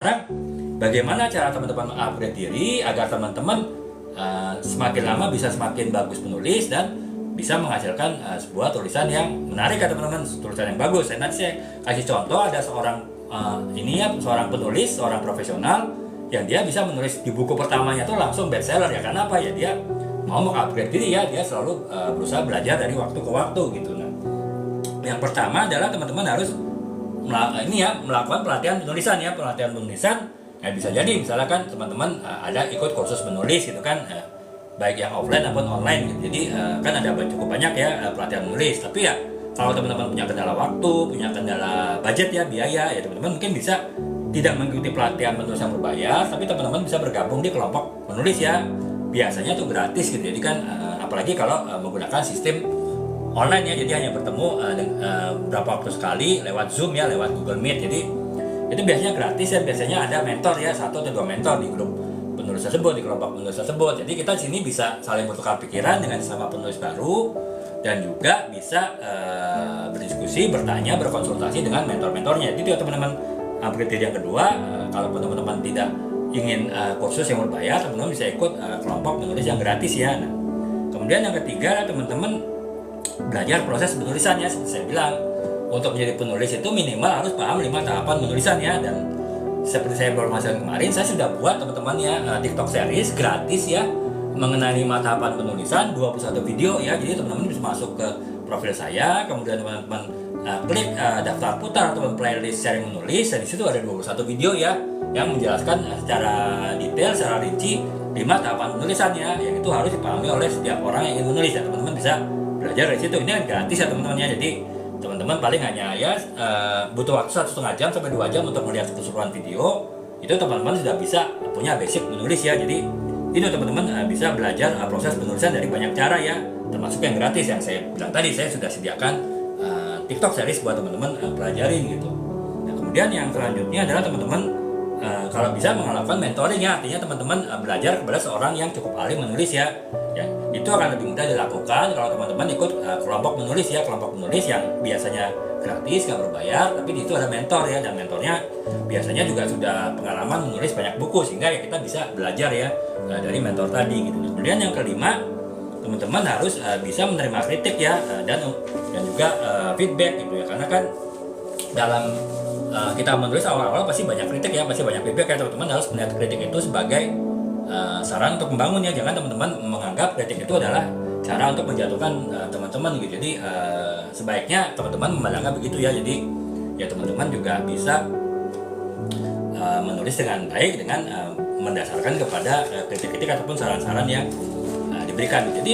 Sekarang bagaimana cara teman-teman mengupgrade diri agar teman-teman semakin lama bisa semakin bagus menulis dan bisa menghasilkan sebuah tulisan yang menarik ya teman-teman, tulisan yang bagus. Nanti saya kasih contoh, ada seorang seorang penulis, seorang profesional yang dia bisa menulis di buku pertamanya tuh langsung bestseller ya. Karena apa ya, dia mau mengupgrade diri ya, dia selalu berusaha belajar dari waktu ke waktu gitu. Nah, yang pertama adalah teman-teman harus melakukan pelatihan penulisan ya. Pelatihan penulisan bisa jadi misalkan teman-teman ada ikut kursus menulis gitu kan, baik yang offline maupun online gitu. Jadi kan ada cukup banyak ya pelatihan menulis. Tapi ya kalau teman-teman punya kendala waktu, punya kendala budget ya, biaya ya, teman-teman mungkin bisa tidak mengikuti pelatihan menulis yang berbayar, tapi teman-teman bisa bergabung di kelompok menulis ya. Biasanya tuh gratis gitu. Jadi kan apalagi kalau menggunakan sistem online ya, jadi hanya bertemu beberapa waktu sekali lewat Zoom ya, lewat Google Meet. Jadi itu biasanya gratis ya, biasanya ada mentor ya, 1 atau 2 mentor di grup penulis tersebut, di kelompok penulis tersebut. Jadi kita sini bisa saling bertukar pikiran dengan sesama penulis baru, dan juga bisa berdiskusi, bertanya, berkonsultasi dengan mentor-mentornya. Jadi teman-teman upgrade diri yang kedua, kalau teman-teman tidak ingin kursus yang berbayar, teman-teman bisa ikut kelompok penulis yang gratis ya. Nah, kemudian yang ketiga, teman-teman belajar proses penulisannya. Seperti saya bilang, untuk menjadi penulis itu minimal harus paham 5 tahapan penulisannya. Dan seperti saya informasikan kemarin, saya sudah buat teman-teman ya TikTok series gratis ya mengenai 5 tahapan penulisan, 21 video ya. Jadi teman-teman bisa masuk ke profil saya, kemudian teman-teman klik daftar putar atau playlist sharing menulis, dan disitu ada 21 video ya yang menjelaskan secara detail, secara rinci 5 tahapan penulisannya, yang itu harus dipahami oleh setiap orang yang ingin menulis ya. Teman-teman bisa belajar dari situ. Ini kan gratis ya teman-teman ya. Jadi teman-teman paling hanya ya butuh waktu 1,5 jam sampai 2 jam untuk melihat keseluruhan video. Itu teman-teman sudah bisa punya basic menulis ya. Jadi itu teman-teman bisa belajar proses penulisan dari banyak cara ya, termasuk yang gratis yang saya bilang tadi. Saya sudah sediakan TikTok series buat teman-teman pelajarin gitu. Nah, kemudian yang selanjutnya adalah teman-teman kalau bisa melakukan mentoring ya. Artinya teman-teman belajar kepada seorang yang cukup ahli menulis ya. Itu akan lebih mudah dilakukan kalau teman-teman ikut kelompok menulis ya. Kelompok menulis yang biasanya gratis, nggak berbayar, tapi di situ ada mentor ya, dan mentornya biasanya juga sudah pengalaman menulis banyak buku, sehingga ya kita bisa belajar ya dari mentor tadi gitu. Kemudian yang kelima, teman-teman harus bisa menerima kritik ya, dan juga feedback gitu ya. Karena kan dalam kita menulis awal-awal pasti banyak kritik ya, pasti banyak feedback ya. Teman-teman harus melihat kritik itu sebagai saran untuk membangun ya. Jangan teman-teman menganggap kritik itu adalah cara untuk menjatuhkan teman-teman gitu. Jadi sebaiknya teman-teman memandangnya begitu ya. Jadi ya teman-teman juga bisa menulis dengan baik dengan mendasarkan kepada kritik-kritik ataupun saran-saran yang diberikan. Jadi